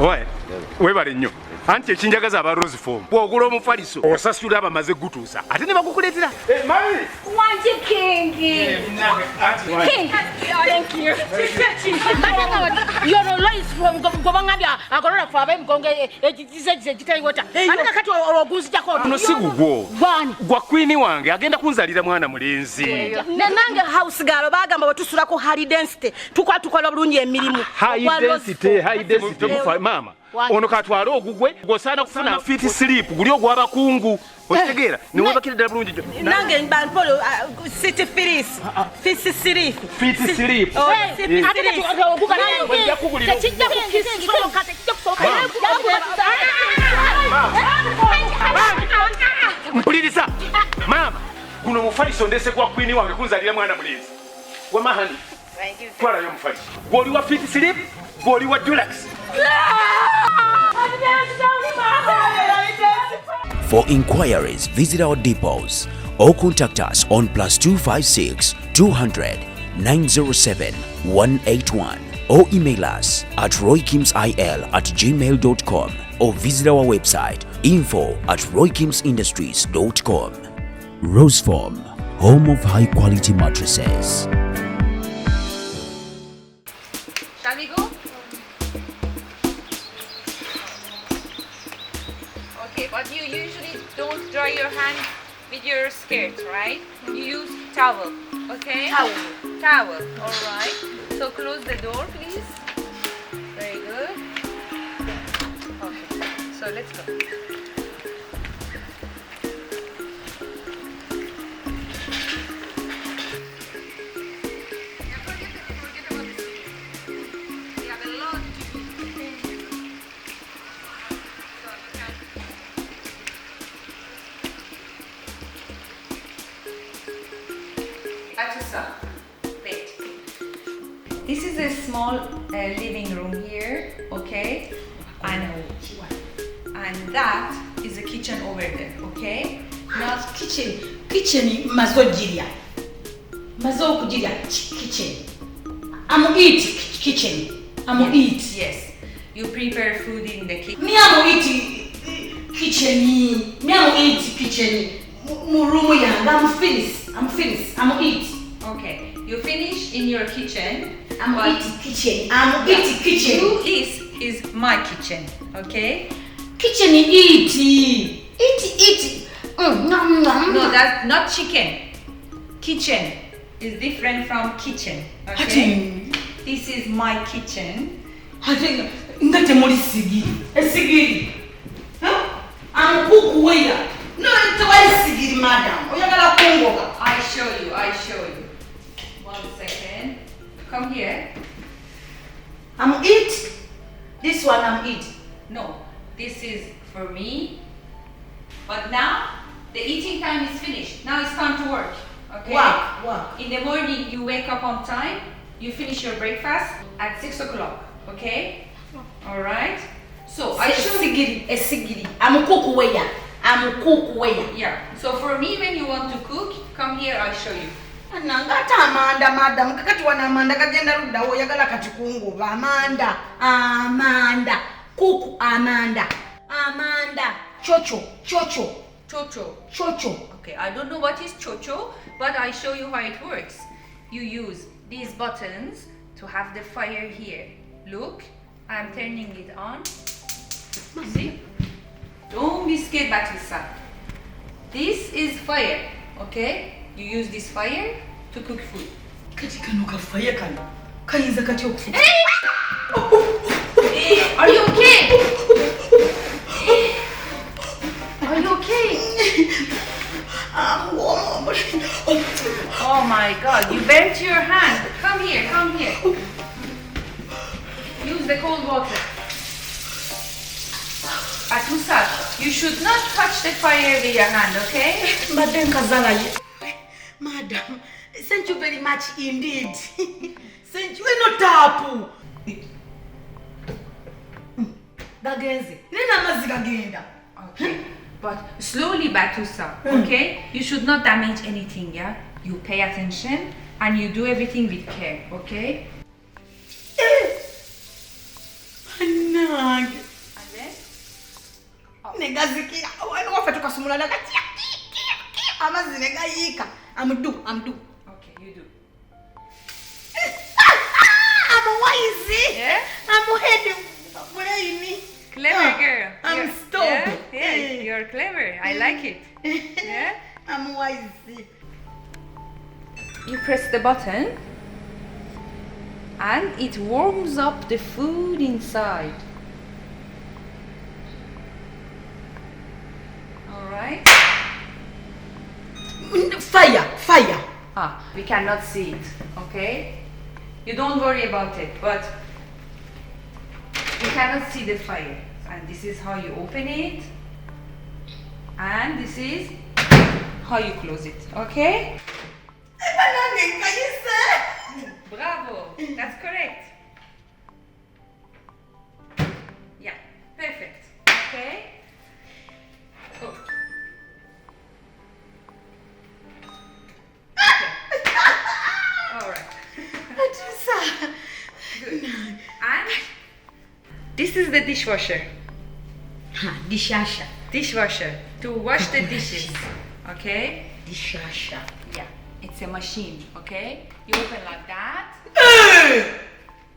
Oye, webale nnyo. Anti ekinjagaza aba Rose Form. Bw'ogula omufaliso osasula abamaze gutuusa. Ate ne bakukuleetera. Mami! Wanje kingi. King. Thank you. You're always from Gobangabia. Agora for them gonge Yezibise kitayota. Anika kati oguzi jako. No sigugwo. Bani. Gwa queen wange agenda kunzalira mwana mulenzi. Nange house girl bagamba batusula ko high density. Tukola bulungi emirimu. High density mama. Ono katwala ogugwe gosana kufuna fit sleep guli ogwaba kungu otegeera ne wabakirira bulungi jo nange mbanpolo city filis fit sleep oguga nange tekijja kukisoka mpuliriza mama kuno mufaliso ndese kwa queen wange kunzalira mwana mulenzi wamahani twala yo mufaliso goli wa fit sleep goli wa deluxe. For inquiries, visit our depots or contact us on +256 200 907 181 or email us at roykimsil@gmail.com or visit our website info@roykimsindustries.com. Rose Form, home of high quality mattresses. Shall we go? Okay, but you usually don't dry your hand with your skirt, right? You use towel, okay? Towel, alright. So close the door, please. Very good. Okay, so let's go. Wait. This is a small living room here, okay? And that is a kitchen over there, okay? Now kitchen mazojiria. Mazokujiria kitchen. I'm eat kitchen. I'm eat. Yes. You prepare food in the kitchen. Me I'm eat kitchen. Me I'm eat kitchen. Murumu yanga. I'm finished. I'm eat. Okay. You finish in your kitchen. I'm eat kitchen. I'm eat kitchen. This is my kitchen, okay? Kitchen eat. Nom nom. No, that's not chicken. Kitchen is different from kitchen, okay? This is my kitchen. Ngate muri sigiri. Huh? I'm cook where? No, it's why sigiri, madam. Oyagala kongoga. I show you. 1 second. Come here. I'm eat. This one I'm eat. No, this is for me. But now the eating time is finished. Now it's time to work. Okay. Work. In the morning you wake up on time. You finish your breakfast at 6 o'clock. Okay. All right. So I show you. Sigiri. I'm cook where? Yeah. So for me, when you want to cook, come here. I'll show you. Nangata amanda madam kakati wana amanda kagenda rudda oyagala kati kungu amanda kuku amanda chocho. Okay, I don't know what is chocho, but I show you how it works. You use these buttons to have the fire here. Look, I'm turning it on. See? Don't be scared, Batuusa. This is fire, okay? You use this fire to cook food. Kati kano ka fire kano kayinza kati okufuka. Are you okay? Are you okay? I'm warm. Oh my God, you burnt your hand. Come here. Use the cold water. Batuusa, you should not touch the fire with your hand, okay? Madam, thank you very much indeed. Thank you. We're not tapu. Gagenzi. Nena maziga genda. Okay. But slowly, Batuusa, okay? You should not damage anything, yeah? You pay attention and you do everything with care, okay? Anag. negazikira wano wafa tukasumula nakati amazzi negayiika amdu Okay, you do. I'm wise. Yeah? I'm head brainy. Clever girl. I'm stupid. Yeah, you're clever. I like it. Yeah? I'm wise. You press the button and it warms up the food inside. Alright? Fire. We cannot see it, okay? You don't worry about it, but you cannot see the fire. And this is how you open it. And this is how you close it, okay? Bravo, that's correct. Yeah, perfect. Okay. Oh. Okay. All right. Good. And this is the dishwasher. Dishwasher to wash the dishes. Okay. Dishwasher. Yeah, it's a machine. Okay. You open like that.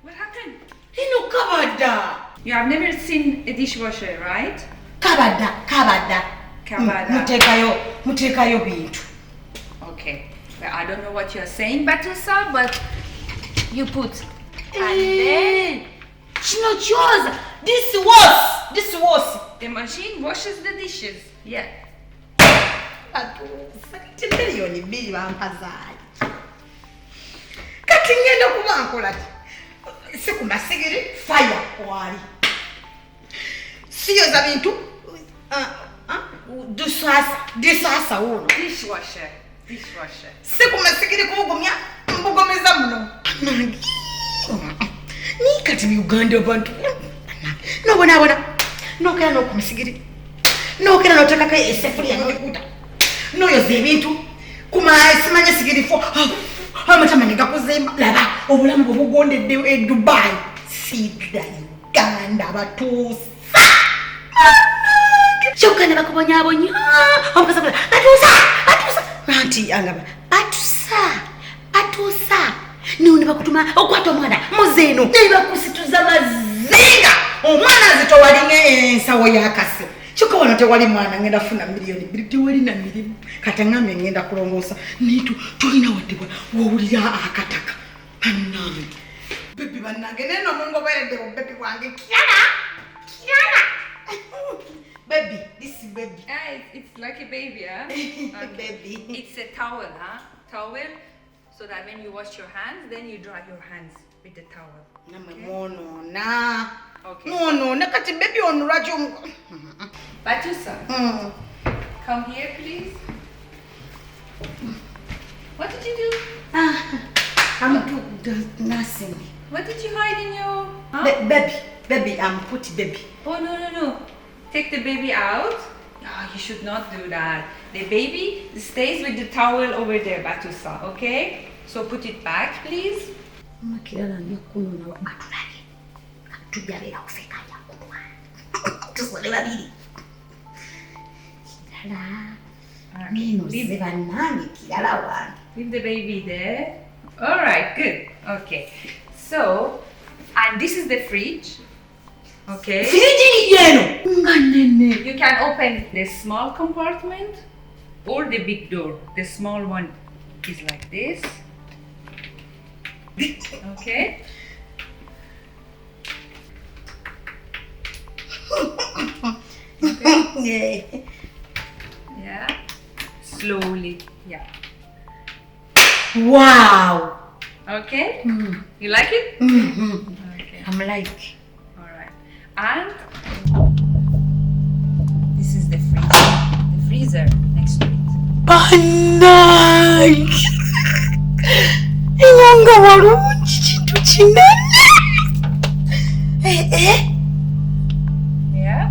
What happened? Ino kabada. You have never seen a dishwasher, right? Kabada. Mutekayo bintu. Okay. Well, I don't know what you're saying, Batuusa, but you put. And then Chino choza. This was. the machine washes the dishes. Yeah. Miliyoni 2 bampazaali. Kati ngenda kubankola ti. Sikumasigiri fire wali. Siyo za bintu. Dishwasher uno. Dishwasher. Sikumasigiri kubugumya mbugomeza muno. Ni kati mu Uganda abantu. Nobona. Nokera nokumasigiri. Nokera notakaka esefulia n'okuta. Noyoza ebintu kumasimanya sigirifo amatama negakuzemba laba obulamu bwobugondedde e Dubai sidda Uganda Batuusa kyokka bakubonyabonya omukazi Batuusa anti angaba Batuusa none bakutuma okwata omwana muzeeno ne bakusituza mazinga omwana azitowalinga ensawo yakase Chuka wano tewali mwana ngenda funa miliyoni 2 tewali na milimu kata ngambe ngenda kulongosa nitu tulina wadibwa wawulira akataka annange baby banange neno mungo berede baby wange kiana baby this is baby It's like a baby, huh? Okay. Baby. It's a towel, huh? Towel, so that when you wash your hands, then you dry your hands with the towel. Okay. No, nakati baby on rajo. Batuusa, come here, please. What did you do? I'm doing nothing. What did you hide in your... Huh? Baby, I'm put baby. Oh, no. Take the baby out. Oh, you should not do that. The baby stays with the towel over there, Batuusa, okay? So put it back, please. Makilala nyakuno na batulali. Tubyalira kufika yakwa. Tusole babiri. Leave the baby there. All right, good. Okay. So, and this is the fridge. Okay. You can open the small compartment or the big door. The small one is like this. Okay. Okay. Yeah. Slowly. Yeah. Wow. Okay. You like it? Okay. I'm like. All right. And this is the freezer next to it. Banai. Inyanga walungi kintu kinene. Yeah.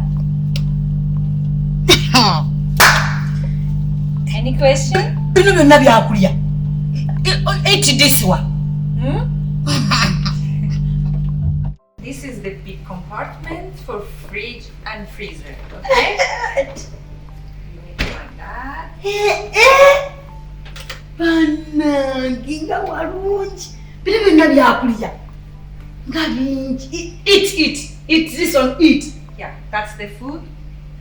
Any question? Bino byonna byakulya. Eat this one. This this is the big compartment for fridge and freezer. Okay? You make it like that. Ginga warunji. Bili bina byakulya. Eat. This one, eat. Yeah, that's the food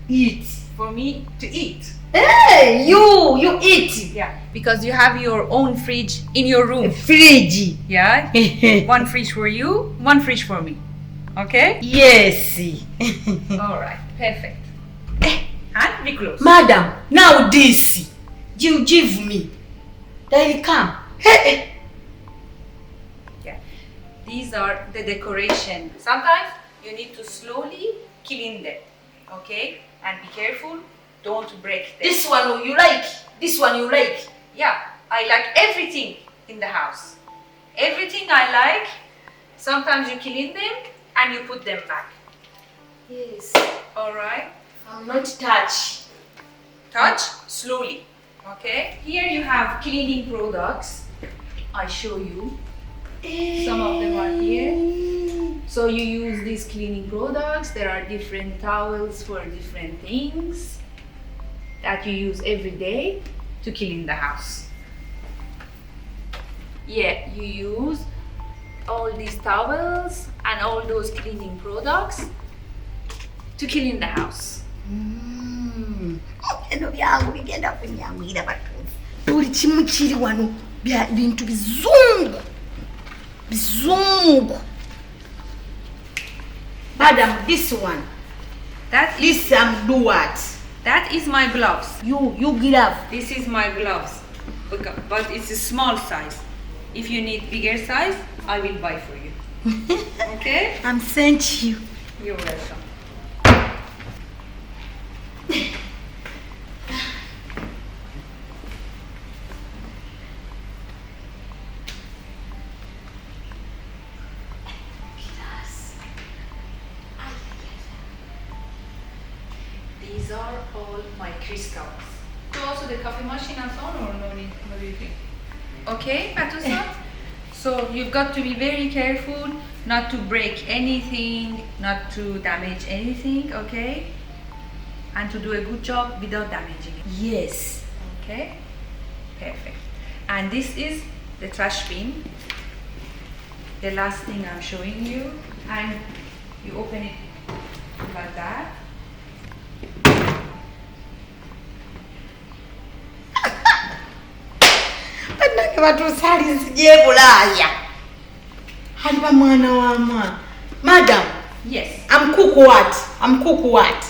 Eat. for me to eat. Hey, you eat. Yeah, because you have your own fridge in your room. Fridge. Yeah? One fridge for you, one fridge for me. Okay? Yes. Alright, perfect. And we close. Madam, now this. You give me. They come. Yeah. These are the decoration. Sometimes you need to slowly clean them. Okay? And be careful, don't break them. This one you like. This one you like. Yeah, I like everything in the house. Everything I like, sometimes you clean them and you put them back. Yes. Alright? I'm not touch. Touch slowly. Okay? Here you have cleaning products. I show you. Some of them are here. So you use these cleaning products. There are different towels for different things that you use every day to clean the house. Yeah, you use all these towels and all those cleaning products to clean the house. Eno byangu bigenda kunyamira Batuusa. Buli kimu kiri wano bintu bizungu. Madam, this one. This do what? That is my gloves. You glove. This is my gloves, but it's a small size. If you need bigger size, I will buy for you. Okay? I'm sent you. You're welcome. These are all my crystals. So also the coffee machine and so on, or no need? What do you think? Okay, Batuusa? So you've got to be very careful not to break anything, not to damage anything, okay? And to do a good job without damaging it. Yes. Okay? Perfect. And this is the trash bin. The last thing I'm showing you. And you open it like that. Batuusa alizije Bulaya. Haliba mwana wa mama. Madam. Yes. I'm cook what?